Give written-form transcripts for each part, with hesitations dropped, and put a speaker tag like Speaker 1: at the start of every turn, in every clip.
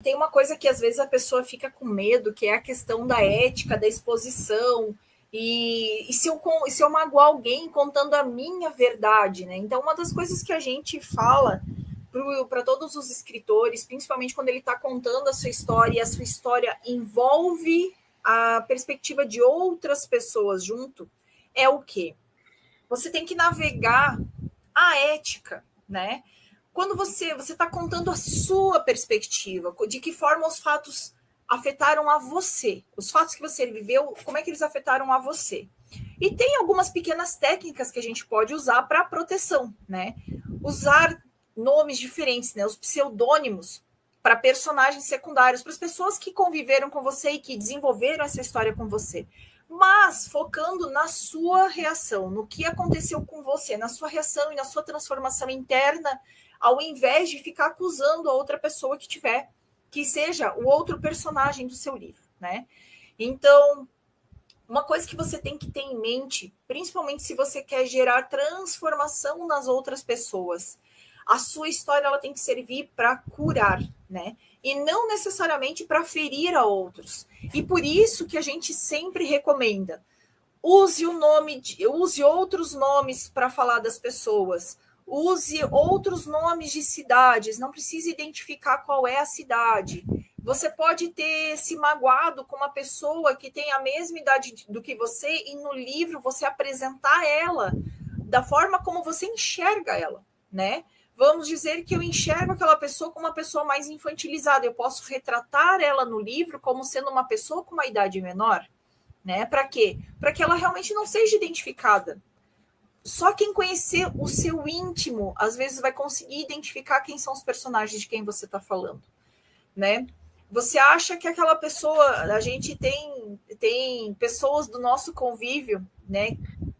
Speaker 1: Tem uma coisa que às vezes a pessoa fica com medo, que é a questão da ética, da exposição, e se eu magoar alguém contando a minha verdade, né? Então, uma das coisas que a gente fala para todos os escritores, principalmente quando ele está contando a sua história, e a sua história envolve a perspectiva de outras pessoas junto, é o quê? Você tem que navegar a ética, né? Quando você está contando a sua perspectiva, de que forma os fatos afetaram a você, os fatos que você viveu, como é que eles afetaram a você. E tem algumas pequenas técnicas que a gente pode usar para proteção, né? Usar nomes diferentes, né? Os pseudônimos para personagens secundários, para as pessoas que conviveram com você e que desenvolveram essa história com você. Mas focando na sua reação, no que aconteceu com você, na sua reação e na sua transformação interna, ao invés de ficar acusando a outra pessoa que tiver, que seja o outro personagem do seu livro, né? Então, uma coisa que você tem que ter em mente, principalmente se você quer gerar transformação nas outras pessoas, a sua história ela tem que servir para curar, né? E não necessariamente para ferir a outros. E por isso que a gente sempre recomenda: use use outros nomes para falar das pessoas, use outros nomes de cidades, não precisa identificar qual é a cidade. Você pode ter se magoado com uma pessoa que tem a mesma idade do que você e no livro você apresentar ela da forma como você enxerga ela, né? Vamos dizer que eu enxergo aquela pessoa como uma pessoa mais infantilizada. Eu posso retratar ela no livro como sendo uma pessoa com uma idade menor, né? Para quê? Para que ela realmente não seja identificada. Só quem conhecer o seu íntimo, às vezes, vai conseguir identificar quem são os personagens de quem você está falando, né? Você acha que aquela pessoa, a gente tem pessoas do nosso convívio, né?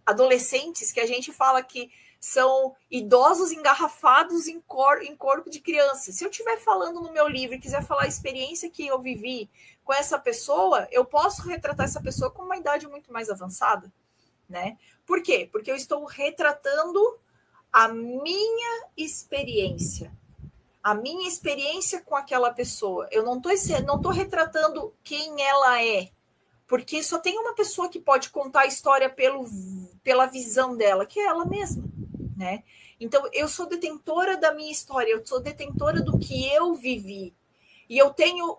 Speaker 1: Adolescentes que a gente fala que são idosos engarrafados em corpo de criança. Se eu estiver falando no meu livro e quiser falar a experiência que eu vivi com essa pessoa, eu posso retratar essa pessoa com uma idade muito mais avançada, né? Por quê? Porque eu estou retratando a minha experiência com aquela pessoa. Eu não estou retratando quem ela é, porque só tem uma pessoa que pode contar a história pela visão dela, que é ela mesma, né? Então, eu sou detentora da minha história, eu sou detentora do que eu vivi. E eu tenho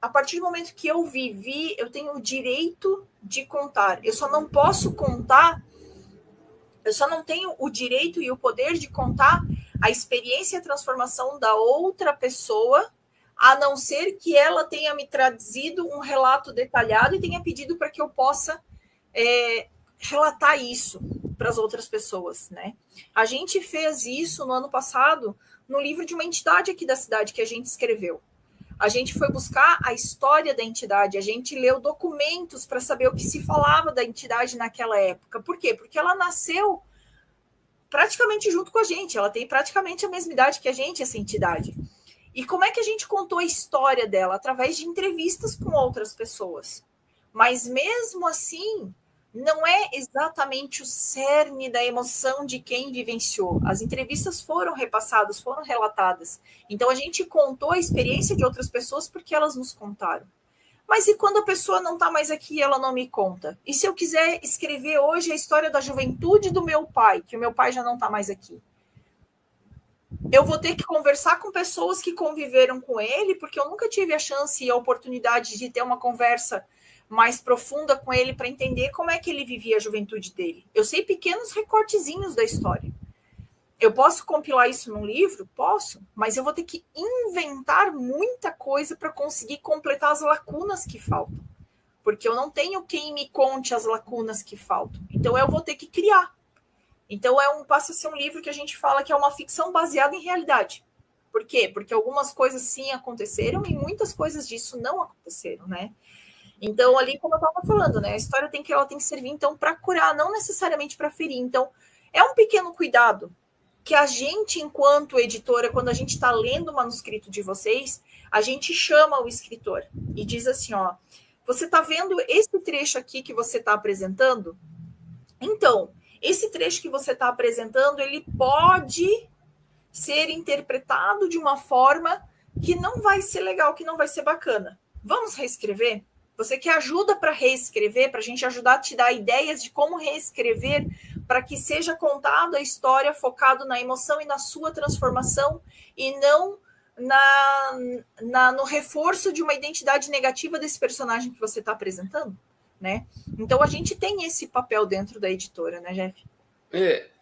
Speaker 1: a partir do momento que eu vivi, eu tenho o direito de contar. Eu só não posso contar, eu só não tenho o direito e o poder de contar a experiência e a transformação da outra pessoa, a não ser que ela tenha me trazido um relato detalhado e tenha pedido para que eu possa relatar isso para as outras pessoas, né? A gente fez isso no ano passado no livro de uma entidade aqui da cidade que a gente escreveu. A gente foi buscar a história da entidade, a gente leu documentos para saber o que se falava da entidade naquela época. Por quê? Porque ela nasceu praticamente junto com a gente, ela tem praticamente a mesma idade que a gente, essa entidade. E como é que a gente contou a história dela? Através de entrevistas com outras pessoas. Mas mesmo assim, não é exatamente o cerne da emoção de quem vivenciou. As entrevistas foram repassadas, foram relatadas. Então a gente contou a experiência de outras pessoas porque elas nos contaram. Mas e quando a pessoa não está mais aqui e ela não me conta? E se eu quiser escrever hoje a história da juventude do meu pai, que o meu pai já não está mais aqui? Eu vou ter que conversar com pessoas que conviveram com ele, porque eu nunca tive a chance e a oportunidade de ter uma conversa mais profunda com ele para entender como é que ele vivia a juventude dele. Eu sei pequenos recortezinhos da história. Eu posso compilar isso num livro? Posso, mas eu vou ter que inventar muita coisa para conseguir completar as lacunas que faltam. Porque eu não tenho quem me conte as lacunas que faltam. Então eu vou ter que criar. Então passa a ser um livro que a gente fala que é uma ficção baseada em realidade. Por quê? Porque algumas coisas sim aconteceram e muitas coisas disso não aconteceram, né? Então, ali, como eu estava falando, né? A história ela tem que servir, então, para curar, não necessariamente para ferir. Então, é um pequeno cuidado que a gente, enquanto editora, quando a gente está lendo o manuscrito de vocês, a gente chama o escritor e diz assim, ó, você está vendo esse trecho aqui que você está apresentando? Então, esse trecho que você está apresentando, ele pode ser interpretado de uma forma que não vai ser legal, que não vai ser bacana. Vamos reescrever? Você quer ajuda para reescrever, para a gente ajudar a te dar ideias de como reescrever para que seja contada a história focado na emoção e na sua transformação e não no reforço de uma identidade negativa desse personagem que você está apresentando, né? Então a gente tem esse papel dentro da editora, né, Jeff?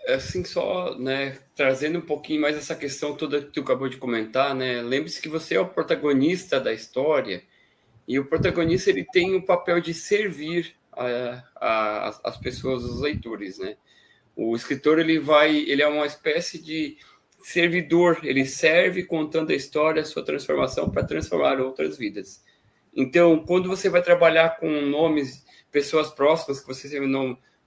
Speaker 2: Assim, só, né, trazendo um pouquinho mais essa questão toda que tu acabou de comentar, né, lembre-se que você é o protagonista da história, e o protagonista, ele tem o papel de servir as pessoas, os leitores, né. O escritor, ele é uma espécie de servidor, ele serve contando a história, a sua transformação, para transformar outras vidas. Então, quando você vai trabalhar com nomes, pessoas próximas que você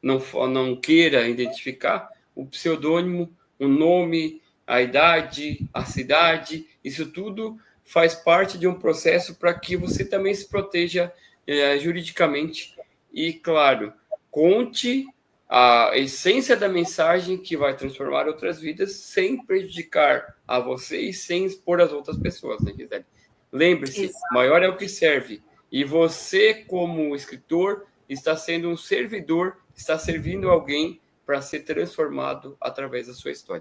Speaker 2: não queira identificar, o pseudônimo, o nome, a idade, a cidade, isso tudo faz parte de um processo para que você também se proteja juridicamente. E, claro, conte a essência da mensagem que vai transformar outras vidas sem prejudicar a você e sem expor as outras pessoas, né, Gisele? Lembre-se, maior é o que serve. E você, como escritor, está sendo um servidor, está servindo alguém para ser transformado através da sua história.